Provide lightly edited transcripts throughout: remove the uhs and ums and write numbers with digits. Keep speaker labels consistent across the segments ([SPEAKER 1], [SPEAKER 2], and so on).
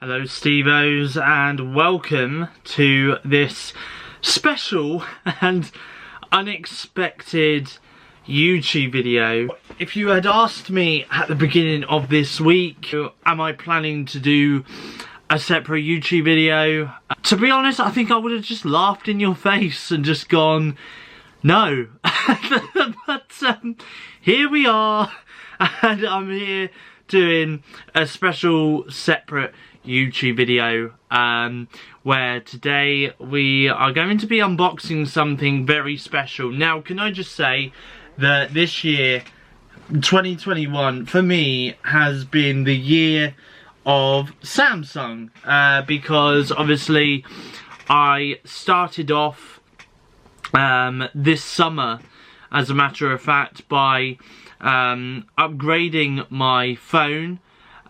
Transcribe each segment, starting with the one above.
[SPEAKER 1] Hello Stevos, and welcome to this special and unexpected YouTube video. If you had asked me at the beginning of this week, am I planning to do a separate YouTube video? To be honest, I think I would have just laughed in your face and just gone, no. But here we are, and I'm here doing a special separate YouTube video where today we are going to be unboxing something very special. Now, can I just say that this year, 2021, for me has been the year of Samsung, because obviously I started off this summer, as a matter of fact, by upgrading my phone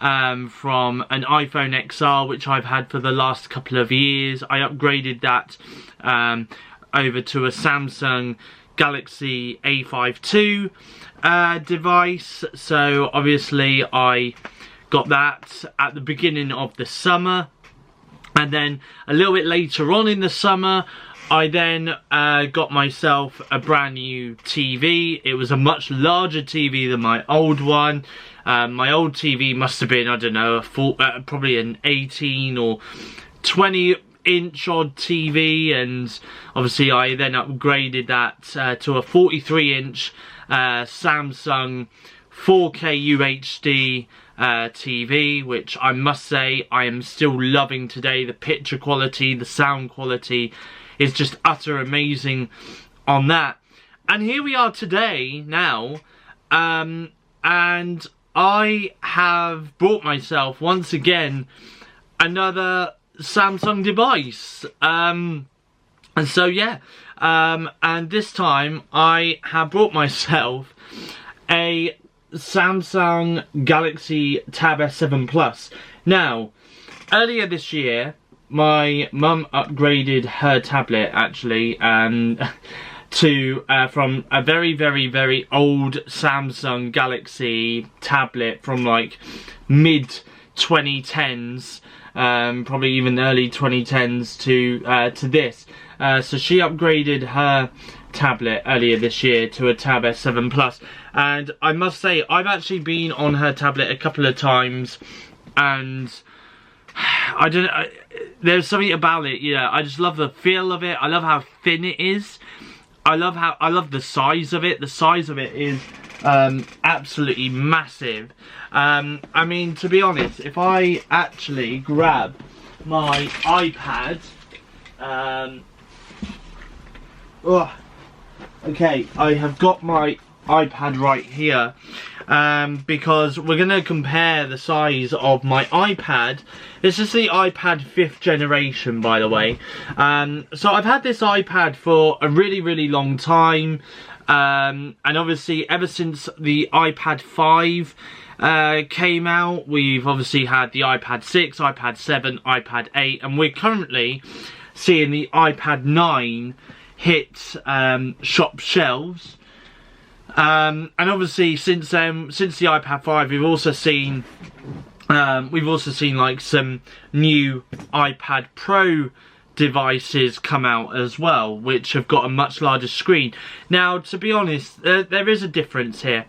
[SPEAKER 1] from an iPhone XR, which I've had for the last couple of years. I upgraded that over to a Samsung Galaxy A52 device. So obviously I got that at the beginning of the summer, and then a little bit later on in the summer I then got myself a brand new TV. It was a much larger TV than my old one. My old TV must have been, I don't know, probably an 18 or 20 inch odd TV, and obviously I then upgraded that to a 43 inch Samsung 4K UHD TV, which I must say I am still loving today. The picture quality, the sound quality is just utter amazing on that. And here we are today now, and I have bought myself once again another Samsung device. And so yeah, and this time I have brought myself a Samsung Galaxy Tab S7 Plus. Now, earlier this year my mum upgraded her tablet actually to from a very old Samsung Galaxy tablet from like mid 2010s, probably even early 2010s to this. So she upgraded her tablet earlier this year to a Tab S7 Plus, and I must say I've actually been on her tablet a couple of times, and I don't know, there's something about it, yeah. I just love the feel of it. I love how thin it is. I love the size of it. The size of it is absolutely massive. I mean, to be honest, if I actually grab my iPad, okay, I have got my iPad right here, because we're going to compare the size of my iPad. This is the iPad 5th generation, by the way. So I've had this iPad for a really long time, and obviously ever since the iPad 5 came out, we've obviously had the iPad 6, iPad 7, iPad 8, and we're currently seeing the iPad 9 hit shop shelves. And obviously since the iPad 5, we've also seen like some new iPad Pro devices come out as well, which have got a much larger screen. Now, to be honest, there is a difference here.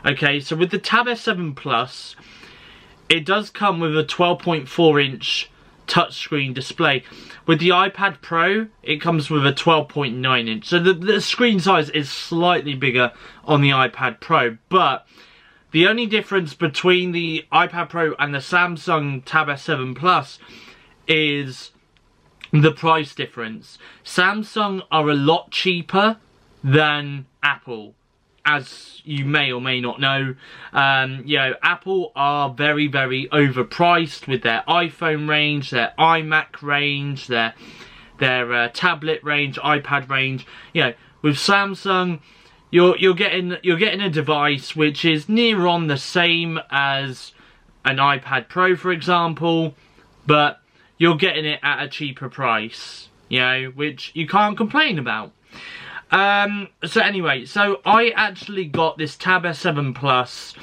[SPEAKER 1] Okay, so with the Tab S7 Plus, it does come with a 12.4 inch touchscreen display. With the iPad Pro, it comes with a 12.9 inch. So the screen size is slightly bigger on the iPad Pro, but the only difference between the iPad Pro and the Samsung Tab S7 Plus is the price difference. Samsung are a lot cheaper than Apple, as you may or may not know. You know, Apple are very overpriced with their iPhone range, their iMac range, their tablet range, iPad range. You know, with Samsung, you're getting a device which is near on the same as an iPad Pro, for example, but you're getting it at a cheaper price. You know, which you can't complain about. So anyway, so I actually got this Tab S7 Plus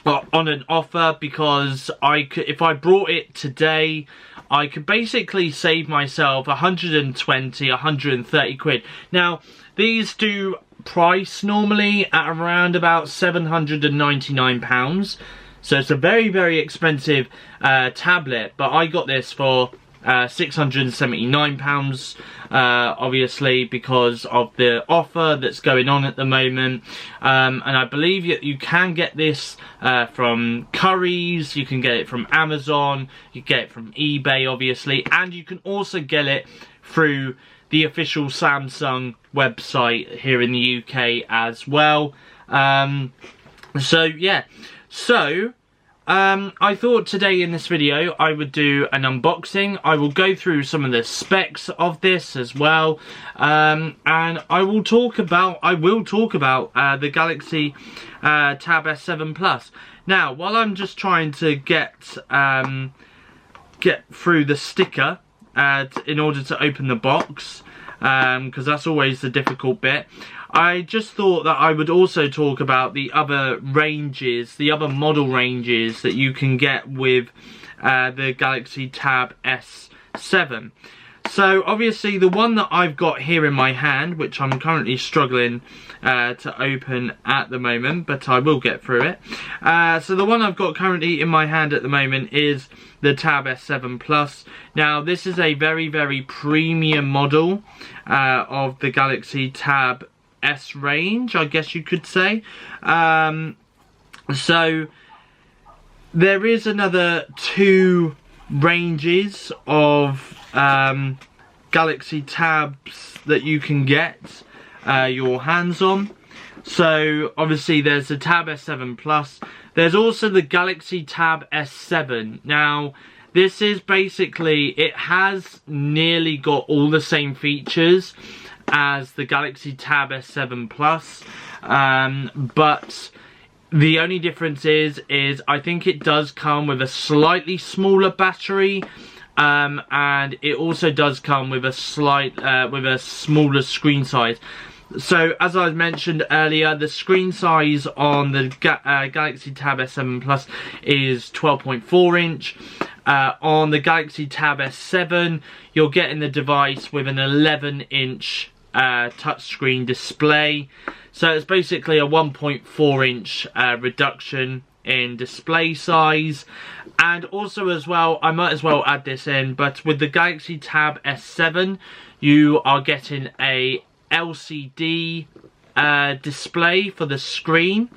[SPEAKER 1] on an offer, because if I brought it today, I could basically save myself 120, 130 quid. Now, these do price normally at around about £799. So it's a very, very expensive tablet, but I got this for £679, obviously because of the offer that's going on at the moment. And I believe you can get this from Currys, you can get it from Amazon, you can get it from eBay obviously, and you can also get it through the official Samsung website here in the UK as well. So yeah, so I thought today in this video I would do an unboxing. I will go through some of the specs of this as well, and I will talk about the Galaxy Tab S7 Plus. Now, while I'm just trying to get through the sticker in order to open the box, because that's always the difficult bit, I just thought that I would also talk about the other ranges, the other model ranges that you can get with the Galaxy Tab S7. So obviously the one that I've got here in my hand, which I'm currently struggling to open at the moment, but I will get through it. So the one I've got currently in my hand at the moment is the Tab S7 Plus. Now this is a very, very premium model of the Galaxy Tab S range, I guess you could say. So there is another two ranges of Galaxy Tabs that you can get your hands on. So obviously there's the Tab S7 Plus. There's also the Galaxy Tab S7. Now this is basically, it has nearly got all the same features as the Galaxy Tab S7 Plus, but the only difference is I think it does come with a slightly smaller battery, and it also does come with a smaller screen size. So as I mentioned earlier, the screen size on the Galaxy Tab S7 Plus is 12.4 inch. On the Galaxy Tab S7, you're getting the device with an 11 inch touchscreen display. So it's basically a 1.4 inch reduction in display size. And also as well, I might as well add this in, but with the Galaxy Tab S7, you are getting a LCD display for the screen.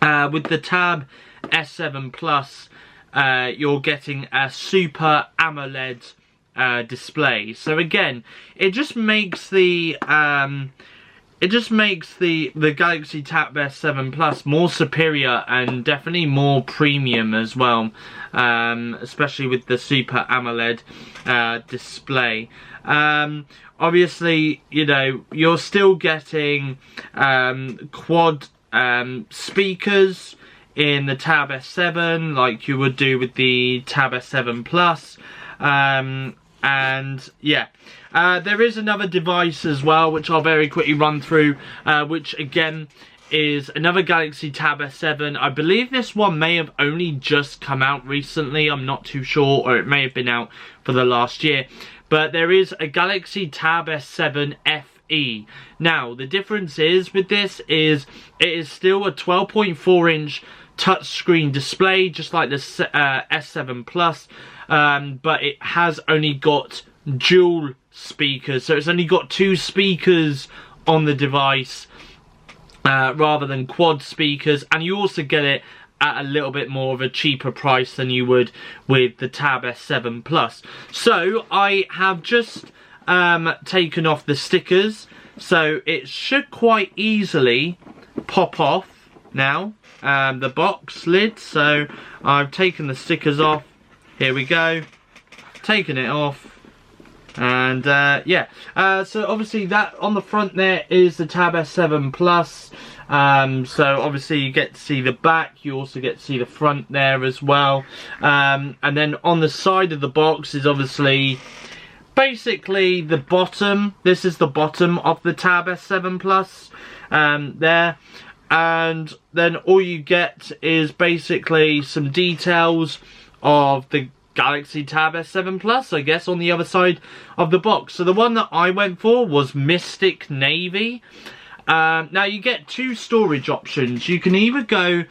[SPEAKER 1] With the Tab S7 Plus, you're getting a Super AMOLED display. So again, it just makes the Galaxy Tab S7 Plus more superior and definitely more premium as well, especially with the Super AMOLED display. Obviously, you know, you're still getting quad speakers in the Tab S7 like you would do with the Tab S7 Plus. And yeah, there is another device as well which I'll very quickly run through, which again is another Galaxy Tab S7. I believe this one may have only just come out recently, I'm not too sure, or it may have been out for the last year. But there is a Galaxy Tab S7 FE. Now the difference is with this is it is still a 12.4 inch touchscreen display just like the S7 Plus, but it has only got dual speakers, so it's only got two speakers on the device rather than quad speakers, and you also get it at a little bit more of a cheaper price than you would with the Tab S7 Plus. So I have just taken off the stickers, so it should quite easily pop off now, the box lid. So I've taken the stickers off. Here we go, taking it off, and yeah, so obviously that on the front there is the Tab S7 Plus. So obviously you get to see the back, you also get to see the front there as well, and then on the side of the box is obviously basically the bottom. This is the bottom of the Tab S7 Plus there. and then all you get is basically some details of the Galaxy Tab S7 Plus, I guess, on the other side of the box. So the one that I went for was Mystic Navy. Now you get two storage options. You can either go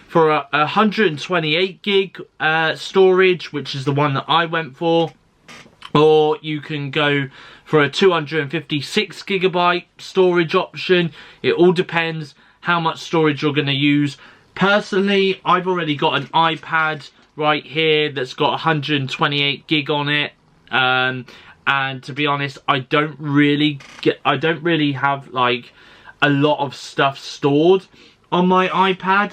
[SPEAKER 1] for a 128 gig storage, which is the one that I went for, or you can go for a 256 gigabyte storage option. It all depends how much storage you're going to use. Personally, I've already got an iPad right here that's got 128 gig on it, and to be honest, I don't really have like a lot of stuff stored on my iPad,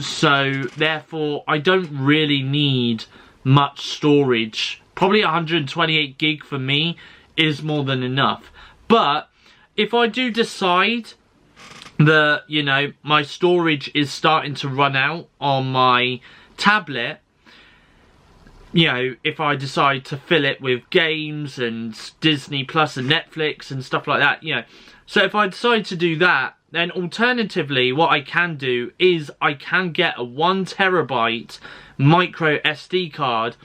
[SPEAKER 1] so therefore I don't really need much storage. Probably 128 gig for me is more than enough. But if I do decide that, you know, my storage is starting to run out on my tablet, you know, if I decide to fill it with games and Disney Plus and Netflix and stuff like that, you know, so if I decide to do that, then alternatively what I can do is I can get a 1 terabyte micro SD card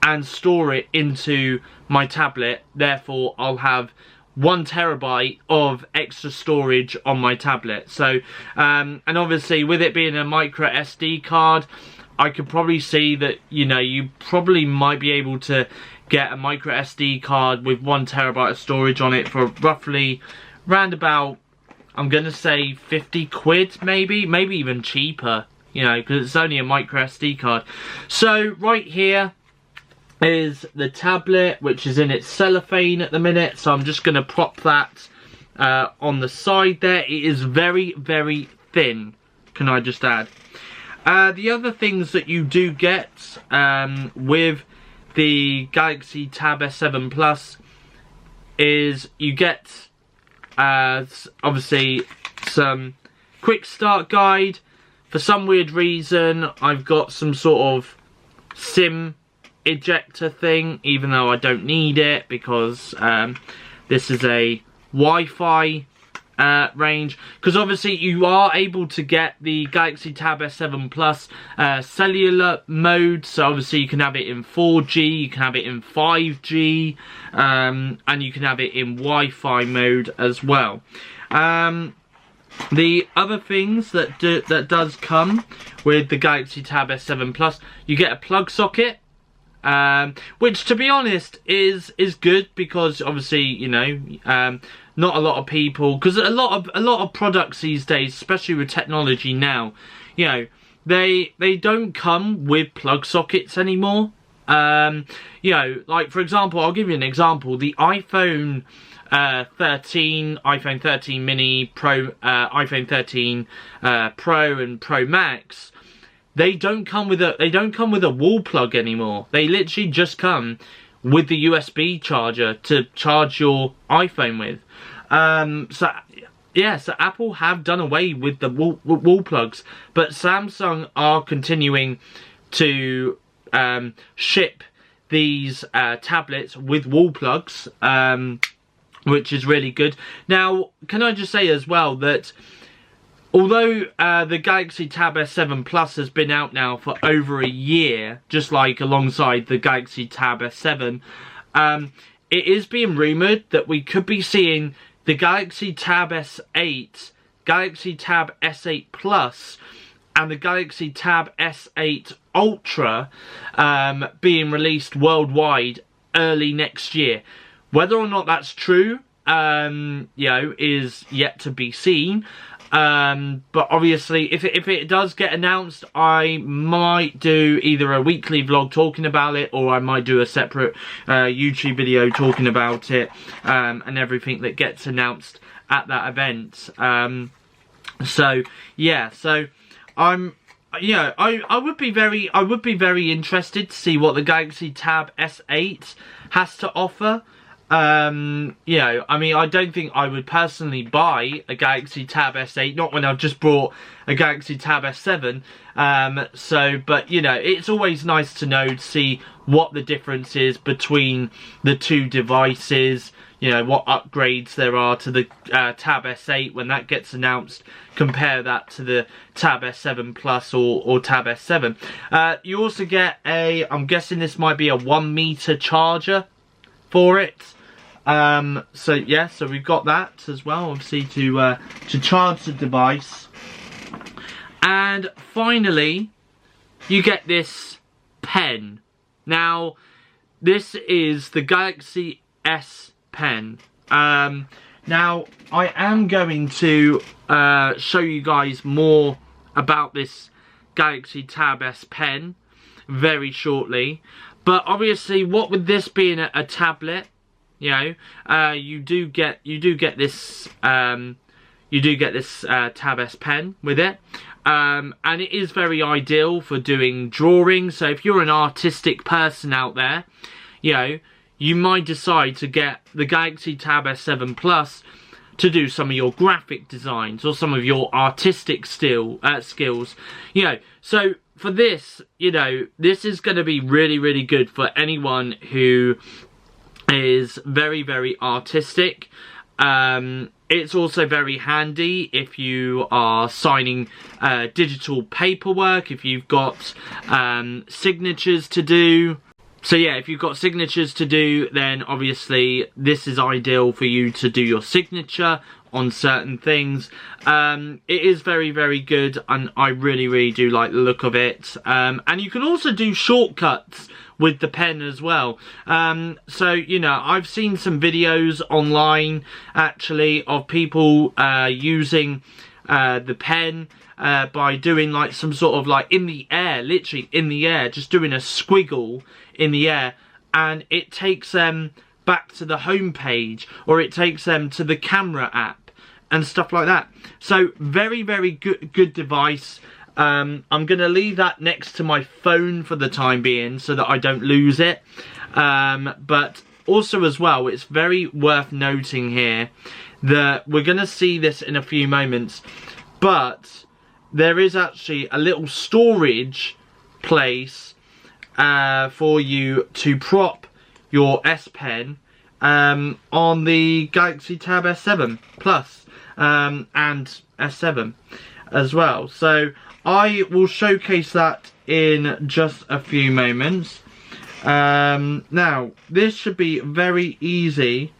[SPEAKER 1] and store it into my tablet. Therefore I'll have 1 terabyte of extra storage on my tablet. So and obviously with it being a micro SD card, I could probably see that, you know, you probably might be able to get a micro SD card with 1 terabyte of storage on it for roughly round about, I'm gonna say 50 quid, maybe even cheaper, you know, because it's only a micro SD card. So right here is the tablet, which is in its cellophane at the minute, so I'm just gonna prop that on the side there. It is very, very thin, can I just add. The other things that you do get with the Galaxy Tab S7 Plus is you get obviously some quick start guide. For some weird reason I've got some sort of SIM ejector thing, even though I don't need it, because this is a Wi-Fi range, because obviously you are able to get the Galaxy Tab S7 Plus cellular mode, so obviously you can have it in 4G, you can have it in 5G, and you can have it in Wi-Fi mode as well. The other things that does come with the Galaxy Tab S7 Plus, you get a plug socket, which to be honest is good, because obviously, you know, not a lot of people, because a lot of products these days, especially with technology now, you know, they don't come with plug sockets anymore. You know, like for example, I'll give you an example. The iPhone 13, iPhone 13 mini, Pro, iPhone 13 Pro and Pro Max, they don't come with a wall plug anymore. They literally just come with the USB charger to charge your iPhone with. So yeah, so Apple have done away with the wall plugs, but Samsung are continuing to ship these tablets with wall plugs, which is really good. Now, can I just say as well that although the Galaxy Tab S7 Plus has been out now for over a year, just like alongside the Galaxy Tab S7, it is being rumoured that we could be seeing the Galaxy Tab S8, Galaxy Tab S8 Plus, and the Galaxy Tab S8 Ultra being released worldwide early next year. Whether or not that's true, you know, is yet to be seen. But obviously, if it does get announced, I might do either a weekly vlog talking about it, or I might do a separate YouTube video talking about it, and everything that gets announced at that event. So yeah, so I would be very interested to see what the Galaxy Tab S8 has to offer. you know, I mean, I don't think I would personally buy a Galaxy Tab S8, not when I've just bought a Galaxy Tab S7. But you know, it's always nice to know, to see what the difference is between the two devices. You know, what upgrades there are to the Tab S8 when that gets announced. Compare that to the Tab S7 Plus or Tab S7. You also get a, I'm guessing this might be a 1 meter charger for it. So yeah, so we've got that as well, obviously, to charge the device. And finally, you get this pen. Now, this is the Galaxy S Pen. Now, I am going to show you guys more about this Galaxy Tab S Pen very shortly. But obviously, what with this being a tablet, you know, you do get this Tab S Pen with it. And it is very ideal for doing drawings. So if you're an artistic person out there, you know, you might decide to get the Galaxy Tab S7 Plus to do some of your graphic designs or some of your artistic skills. You know, so for this, you know, this is going to be really, really good for anyone who is very, very artistic. It's also very handy if you are signing digital paperwork, if you've got signatures to do. So yeah, if you've got signatures to do, then obviously this is ideal for you to do your signature on certain things. It is very, very good, and I really, really do like the look of it. And you can also do shortcuts with the pen as well. So, you know, I've seen some videos online, actually, of people using the pen by doing like some sort of like in the air, literally in the air, just doing a squiggle in the air, and it takes them back to the home page, or it takes them to the camera app and stuff like that. So very, very good device. I'm going to leave that next to my phone for the time being so that I don't lose it. But also as well, it's very worth noting here that we're going to see this in a few moments, but there is actually a little storage place for you to prop your S Pen on the Galaxy Tab S7 Plus and S7 as well. So I will showcase that in just a few moments. Now, this should be very easy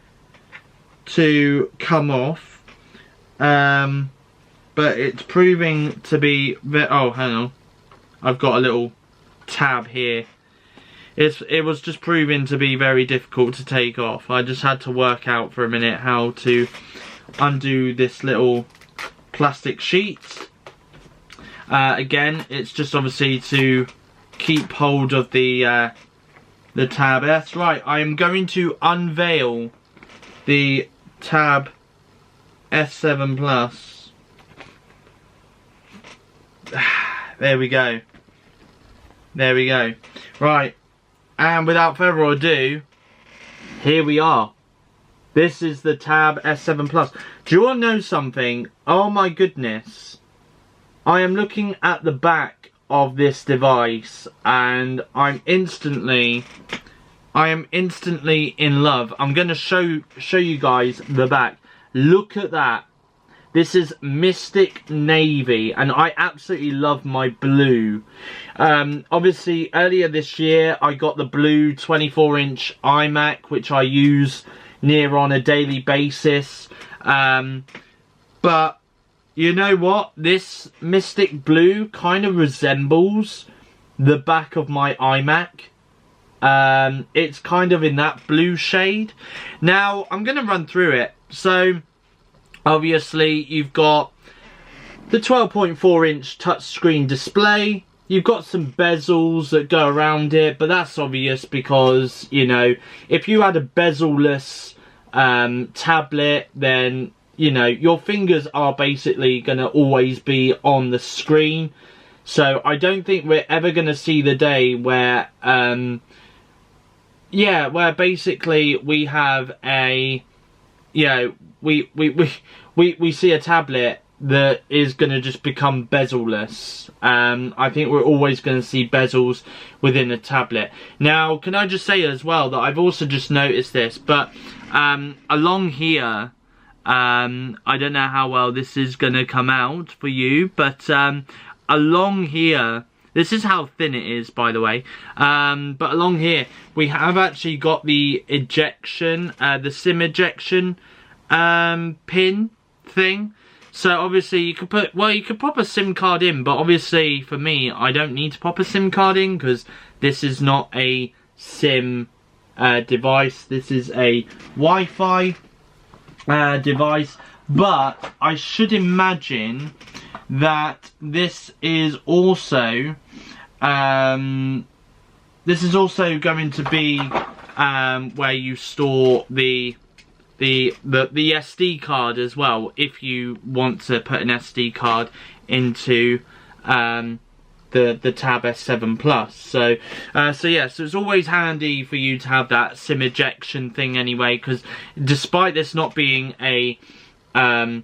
[SPEAKER 1] to come off, but it's proving to be oh, hang on, I've got a little tab here. It was just proving to be very difficult to take off. I just had to work out for a minute how to undo this little plastic sheet. Again, it's just obviously to keep hold of the Tab S. Right, I am going to unveil the Tab S7 Plus. There we go. There we go. Right, and without further ado, here we are. This is the Tab S7 Plus. Do you want to know something? Oh my goodness. I am looking at the back of this device and I am instantly in love. I'm going to show you guys the back. Look at that. This is Mystic Navy, and I absolutely love my blue. Obviously, earlier this year, I got the blue 24-inch iMac, which I use near on a daily basis. But, you know what? This Mystic Blue kind of resembles the back of my iMac. It's kind of in that blue shade. Now, I'm going to run through it. So, obviously, you've got the 12.4-inch touchscreen display. You've got some bezels that go around it, but that's obvious because, you know, if you had a bezel-less tablet, then, you know, your fingers are basically going to always be on the screen. So I don't think we're ever going to see the day where, yeah, where basically we have a, you know, we see a tablet that is going to just become bezel-less. I think we're always going to see bezels within a tablet. Now, can I just say as well that I've also just noticed this, but along here, I don't know how well this is going to come out for you, but along here, this is how thin it is, by the way, but along here, we have actually got the ejection, the SIM ejection pin thing. So obviously you could put, well, you could pop a SIM card in, but obviously for me, I don't need to pop a SIM card in because this is not a SIM device. This is a Wi-Fi device, but I should imagine that this is also going to be where you store the SD card as well, if you want to put an SD card into the Tab S7 Plus. So yeah, so it's always handy for you to have that SIM ejection thing anyway, because despite this not being a 5G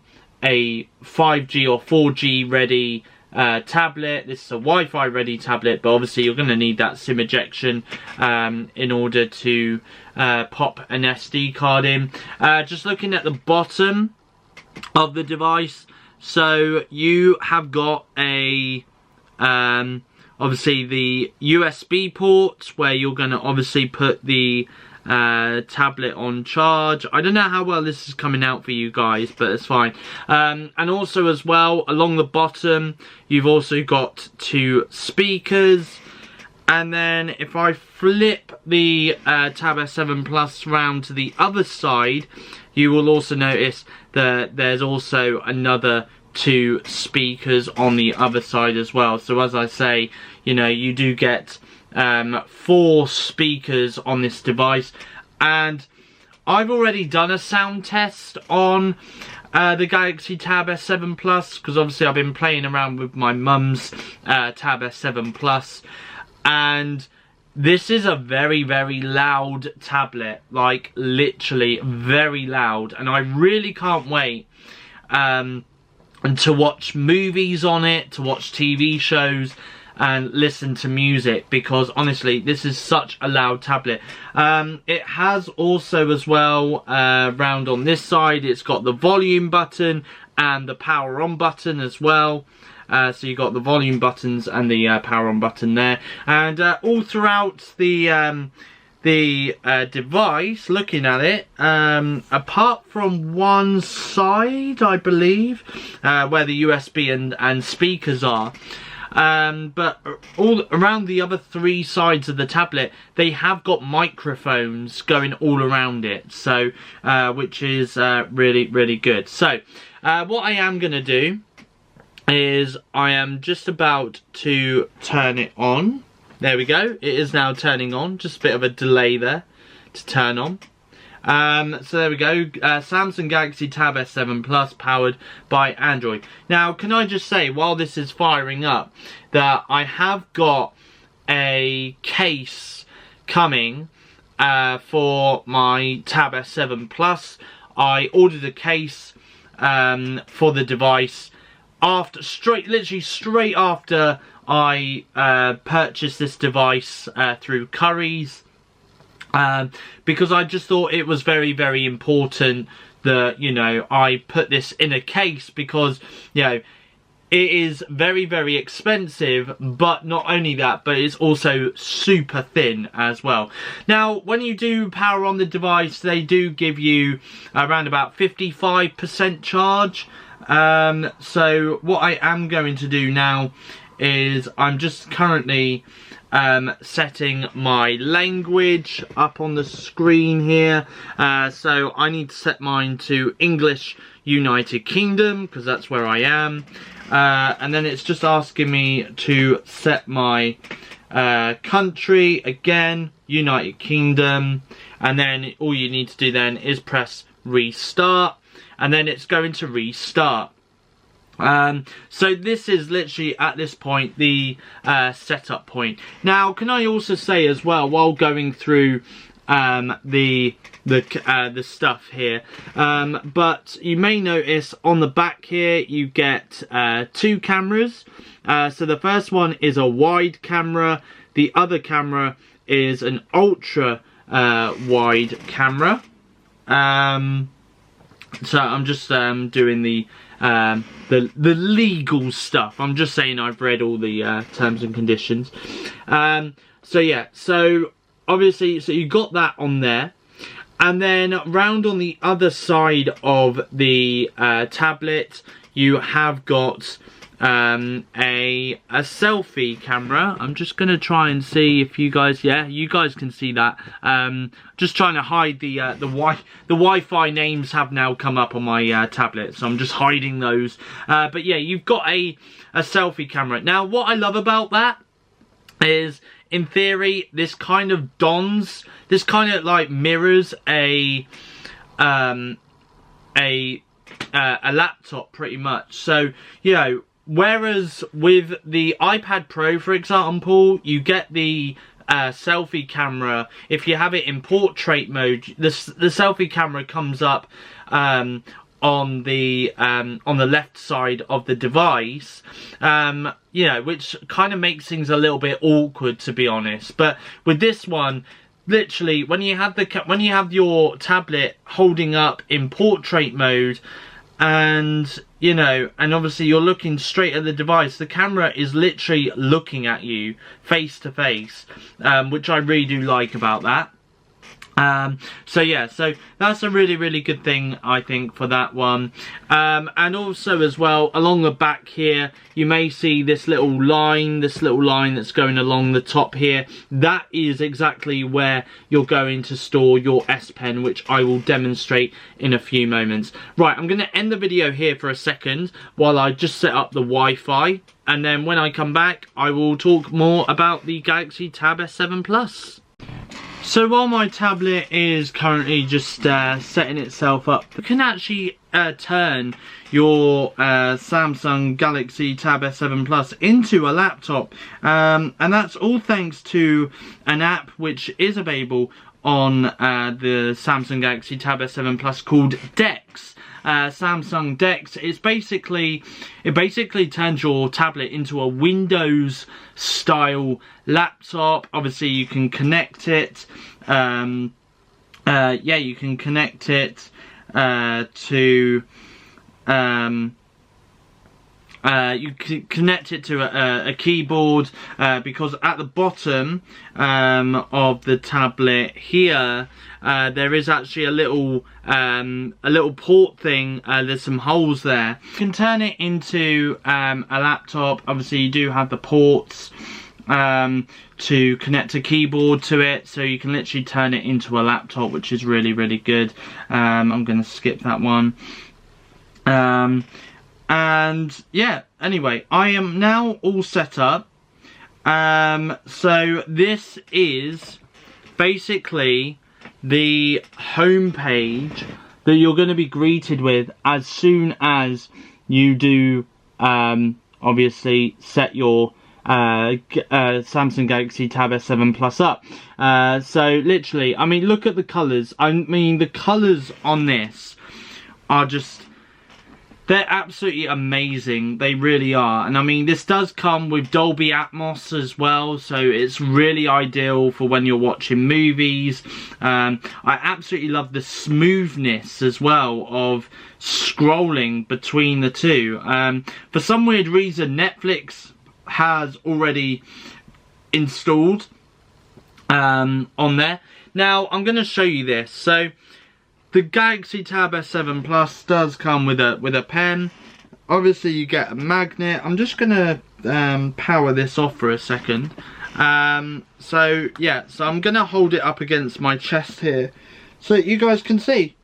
[SPEAKER 1] or 4G ready tablet, this is a Wi-Fi ready tablet, but obviously you're going to need that SIM ejection in order to pop an SD card in. Just looking at the bottom of the device, so you have got a obviously the USB port where you're going to obviously put the tablet on charge. I don't know how well this is coming out for you guys, but it's fine. And also as well, along the bottom, you've also got 2 speakers. And then if I flip the Tab S7 Plus round to the other side, you will also notice that there's also another 2 speakers on the other side as well. So as I say, you know, you do get 4 speakers on this device, and I've already done a sound test on the Galaxy Tab S7 Plus, because obviously I've been playing around with my mum's Tab S7 Plus, and this is a very, very loud tablet, like literally very loud, and I really can't wait and to watch movies on it, to watch TV shows and listen to music, because honestly this is such a loud tablet. It has also as well, round on this side, it's got the volume button and the power on button as well. So you've got the volume buttons and the power on button there, and all throughout the device, looking at it, apart from one side, I believe, where the USB and speakers are, but all around the other 3 sides of the tablet, they have got microphones going all around it, so which is really, really good. So what I am going to do is I am just about to turn it on. There we go, it is now turning on. Just a bit of a delay there to turn on. So there we go, Samsung Galaxy Tab S7 Plus powered by Android. Now, can I just say, while this is firing up, that I have got a case coming for my Tab S7 Plus. I ordered a case for the device literally straight after I purchased this device through Currys, because I just thought it was very, very important that, you know, I put this in a case, because, you know, it is very, very expensive, but not only that, but it's also super thin as well. Now, when you do power on the device, they do give you around about 55% charge. So what I am going to do now is I'm just currently setting my language up on the screen here. So I need to set mine to English United Kingdom, because that's where I am. And then it's just asking me to set my country, again, United Kingdom. And then all you need to do then is press restart, and then it's going to restart. So this is literally at this point the setup point. Now, can I also say as well, while going through the stuff here. But you may notice on the back here you get 2 cameras. So the first one is a wide camera. The other camera is an ultra wide camera. So I'm just doing the legal stuff. I'm just saying I've read all the terms and conditions. So yeah, so obviously, so you got that on there. And then round on the other side of the tablet, you have got a selfie camera. I'm just gonna try and see if you guys, yeah, you guys can see that. Just trying to hide the Wi-Fi names have now come up on my tablet, so I'm just hiding those. But yeah, you've got a selfie camera. Now, what I love about that is, in theory, this kind of this kind of like mirrors a laptop pretty much. So, you know, whereas with the iPad Pro, for example, you get the selfie camera. If you have it in portrait mode, the selfie camera comes up on the left side of the device, you know, which kind of makes things a little bit awkward, to be honest. But with this one, literally, when you have your tablet holding up in portrait mode, and you know, and obviously you're looking straight at the device, the camera is literally looking at you face to face, which I really do like about that. So yeah, so that's a really good thing, I think, for that one. And also as well, along the back here, you may see this little line that's going along the top here. That is exactly where you're going to store your S Pen, which I will demonstrate in a few moments. Right, I'm going to end the video here for a second while I just set up the Wi-Fi, and then when I come back, I will talk more about the Galaxy Tab S7 Plus. So while my tablet is currently just setting itself up, you can actually turn your Samsung Galaxy Tab S7 Plus into a laptop, and that's all thanks to an app which is available on the Samsung Galaxy Tab S7 Plus called Dex. Samsung Dex. It basically turns your tablet into a Windows style laptop. Obviously you can connect it, yeah, you can connect it to you can connect it to a keyboard, because at the bottom of the tablet here, there is actually a little port thing. There's some holes there. You can turn it into a laptop. Obviously you do have the ports to connect a keyboard to it, so you can literally turn it into a laptop, which is really good. I'm going to skip that one. And yeah, anyway, I am now all set up. So this is basically the home page that you're going to be greeted with as soon as you do obviously set your Samsung Galaxy Tab S7 Plus up. So literally, I mean, look at the colours. I mean, the colours on this are just, they're absolutely amazing. They really are. And I mean, this does come with Dolby Atmos as well, so it's really ideal for when you're watching movies. I absolutely love the smoothness as well of scrolling between the two. For some weird reason, Netflix has already installed on there. Now, I'm going to show you this. So, the Galaxy Tab S7 Plus does come with a pen. Obviously you get a magnet. I'm just gonna power this off for a second. So yeah, so I'm gonna hold it up against my chest here so that you guys can see.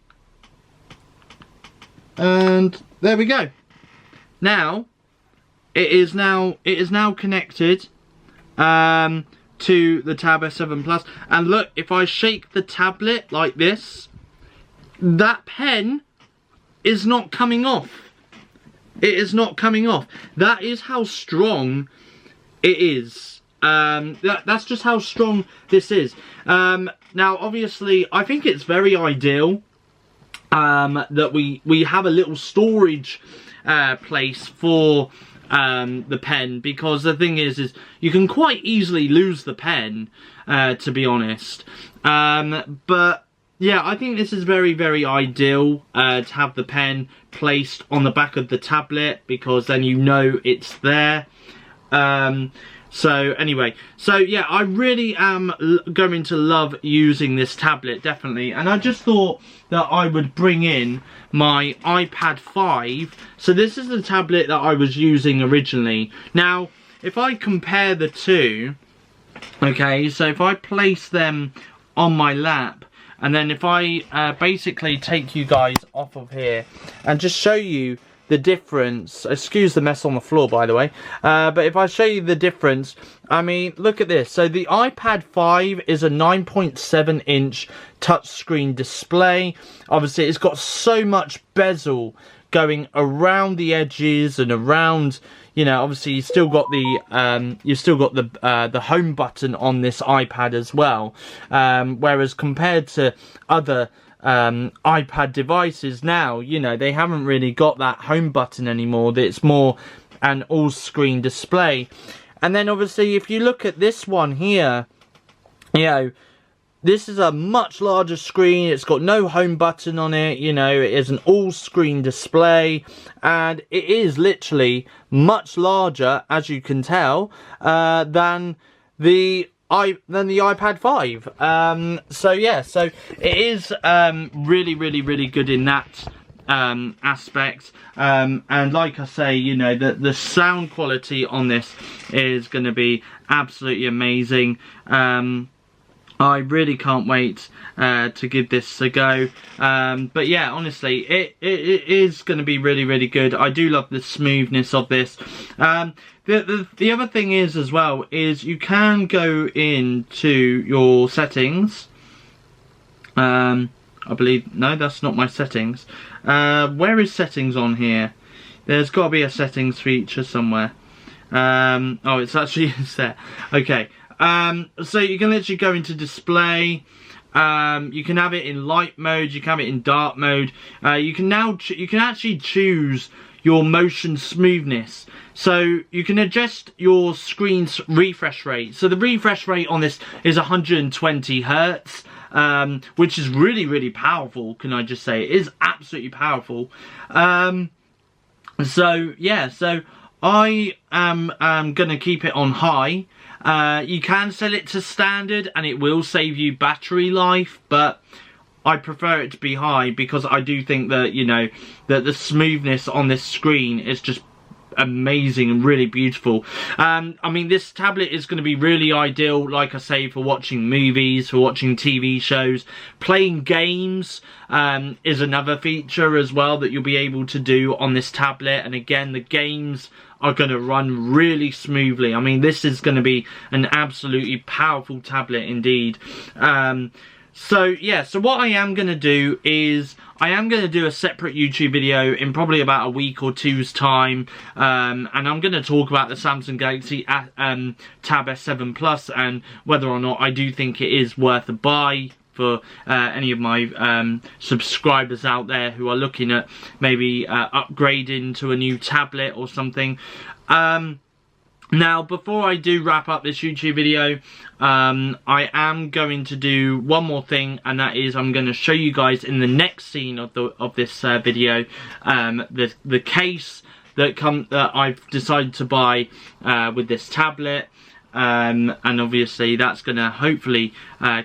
[SPEAKER 1] And there we go. Now it is now connected to the Tab S7 Plus. And look, if I shake the tablet like this, that pen is not coming off. It is not coming off. That is how strong it is. That's just how strong this is. Now, obviously, I think it's very ideal that we have a little storage place for the pen, because the thing is you can quite easily lose the pen, to be honest. But yeah, I think this is very, very ideal to have the pen placed on the back of the tablet, because then you know it's there. So anyway, so yeah, I really am going to love using this tablet, definitely. And I just thought that I would bring in my iPad 5. So this is the tablet that I was using originally. Now, if I compare the two, okay, so if I place them on my lap, and then if I basically take you guys off of here and just show you the difference. Excuse the mess on the floor, by the way. But if I show you the difference, I mean, look at this. So the iPad 5 is a 9.7 inch touchscreen display. Obviously, it's got so much bezel going around the edges and around, you know, obviously you've still got the home button on this iPad as well. Whereas compared to other iPad devices now, you know, they haven't really got that home button anymore. It's more an all-screen display. And then obviously if you look at this one here, you know, this is a much larger screen. It's got no home button on it, you know, it is an all-screen display, and it is literally much larger, as you can tell, than the iPad 5. So yeah, so it is really, really, really good in that aspect. And like I say, you know, the sound quality on this is going to be absolutely amazing. I really can't wait to give this a go. But yeah, honestly, it is going to be really, really good. I do love the smoothness of this. The other thing is as well, is you can go into your settings. I believe, no, that's not my settings. Where is settings on here? There's got to be a settings feature somewhere. Oh, it's actually there. Okay. So you can literally go into display. You can have it in light mode. You can have it in dark mode. You can actually choose your motion smoothness. So you can adjust your screen's refresh rate. So the refresh rate on this is 120 Hertz, which is really, really powerful. Can I just say, it is absolutely powerful. So yeah, so I am gonna keep it on high. You can set it to standard and it will save you battery life, but I prefer it to be high, because I do think that, you know, that the smoothness on this screen is just amazing and really beautiful. I mean, this tablet is going to be really ideal, like I say, for watching movies, for watching TV shows. Playing games is another feature as well that you'll be able to do on this tablet, and again, the games are going to run really smoothly. I mean, this is going to be an absolutely powerful tablet indeed. So yeah, so what I am going to do is I am going to do a separate YouTube video in probably about a week or two's time, and I'm going to talk about the Samsung Galaxy Tab S7 Plus and whether or not I do think it is worth a buy for any of my subscribers out there who are looking at maybe upgrading to a new tablet or something. Now, before I do wrap up this YouTube video, I am going to do one more thing, and that is I'm going to show you guys in the next scene of this video the case that I've decided to buy with this tablet, and obviously that's going to hopefully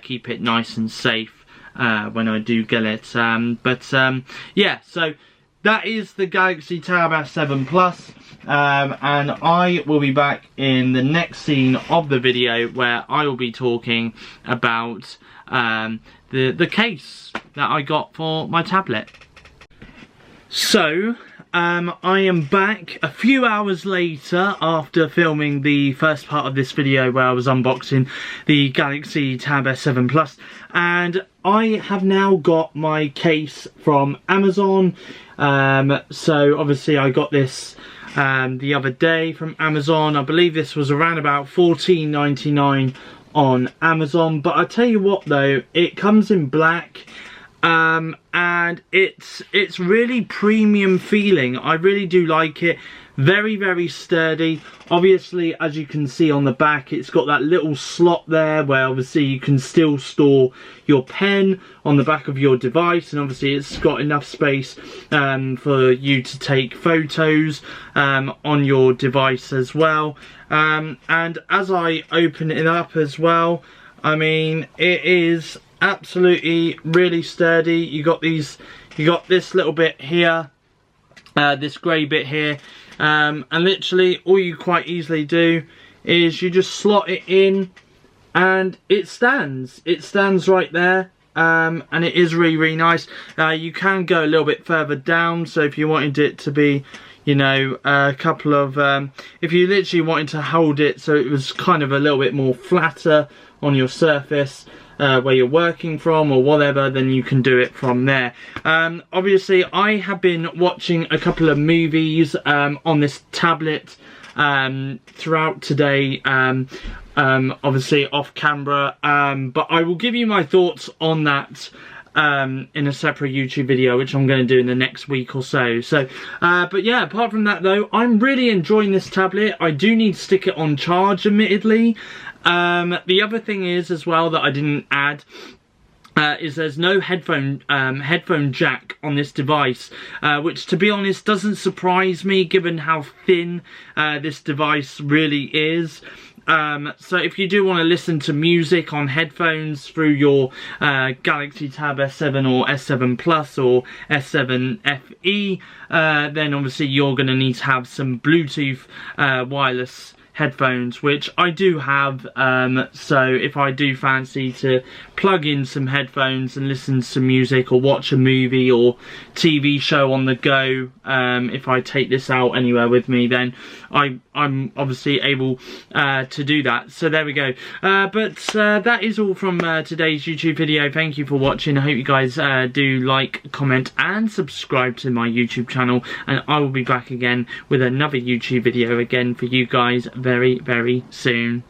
[SPEAKER 1] keep it nice and safe when I do get it. Yeah, so that is the Galaxy Tab S7 Plus. And I will be back in the next scene of the video where I will be talking about the case that I got for my tablet. So I am back a few hours later after filming the first part of this video where I was unboxing the Galaxy Tab S7 Plus, and I have now got my case from Amazon. So obviously I got this the other day from Amazon. I believe this was around about $14.99 on Amazon. But I tell you what though, it comes in black. And it's really premium feeling. I really do like it. Very, very sturdy. Obviously, as you can see on the back, it's got that little slot there where obviously you can still store your pen on the back of your device, and obviously it's got enough space for you to take photos on your device as well. And as I open it up as well, I mean, it is absolutely really sturdy. You got this little bit here, this grey bit here, and literally all you quite easily do is you just slot it in and it stands right there. And it is really, really nice. You can go a little bit further down, so if you wanted it to be, you know, a couple of if you literally wanted to hold it so it was kind of a little bit more flatter on your surface where you're working from or whatever, then you can do it from there. Obviously I have been watching a couple of movies on this tablet throughout today, obviously off camera, but I will give you my thoughts on that in a separate YouTube video, which I'm going to do in the next week or so. But yeah, apart from that though, I'm really enjoying this tablet. I do need to stick it on charge, admittedly. The other thing is as well that I didn't add is there's no headphone jack on this device, which to be honest doesn't surprise me given how thin this device really is. So if you do want to listen to music on headphones through your Galaxy Tab S7 or S7 Plus or S7 FE, then obviously you're going to need to have some Bluetooth wireless headphones, which I do have. So if I do fancy to plug in some headphones and listen to some music or watch a movie or TV show on the go, if I take this out anywhere with me, then I'm obviously able to do that. So there we go. But that is all from today's YouTube video. Thank you for watching. I hope you guys do like, comment and subscribe to my YouTube channel, and I will be back again with another YouTube video again for you guys very, very soon.